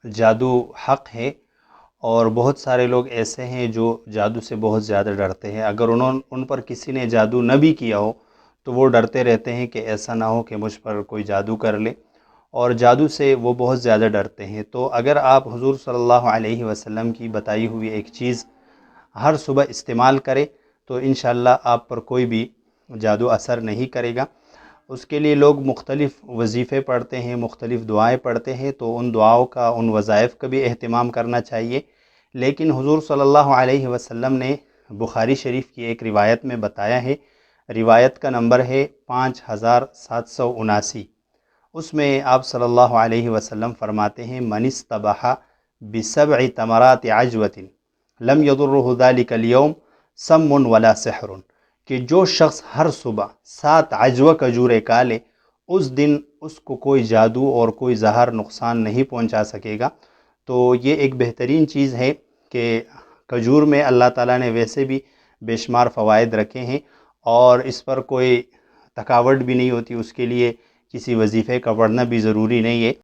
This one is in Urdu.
جادو حق ہے، اور بہت سارے لوگ ایسے ہیں جو جادو سے بہت زیادہ ڈرتے ہیں۔ اگر ان پر کسی نے جادو نہ بھی کیا ہو تو وہ ڈرتے رہتے ہیں کہ ایسا نہ ہو کہ مجھ پر کوئی جادو کر لے، اور جادو سے وہ بہت زیادہ ڈرتے ہیں۔ تو اگر آپ حضور صلی اللہ علیہ وسلم کی بتائی ہوئی ایک چیز ہر صبح استعمال کریں تو انشاءاللہ آپ پر کوئی بھی جادو اثر نہیں کرے گا۔ اس کے لیے لوگ مختلف وظیفے پڑھتے ہیں، مختلف دعائیں پڑھتے ہیں، تو ان دعاؤں کا، ان وظائف کا بھی اہتمام کرنا چاہیے۔ لیکن حضور صلی اللہ علیہ وسلم نے بخاری شریف کی ایک روایت میں بتایا ہے، روایت کا نمبر ہے 5779۔ اس میں آپ صلی اللہ علیہ وسلم فرماتے ہیں: من استبح بسبع تمرات عجوۃ لم يضره ذلك اليوم سم ولا سحر، کہ جو شخص ہر صبح 7 عجوہ کھجوریں کھا لے، اس دن اس کو کوئی جادو اور کوئی زہر نقصان نہیں پہنچا سکے گا۔ تو یہ ایک بہترین چیز ہے کہ کھجور میں اللہ تعالیٰ نے ویسے بھی بے شمار فوائد رکھے ہیں، اور اس پر کوئی تھکاوٹ بھی نہیں ہوتی، اس کے لیے کسی وظیفے کا پڑھنا بھی ضروری نہیں ہے۔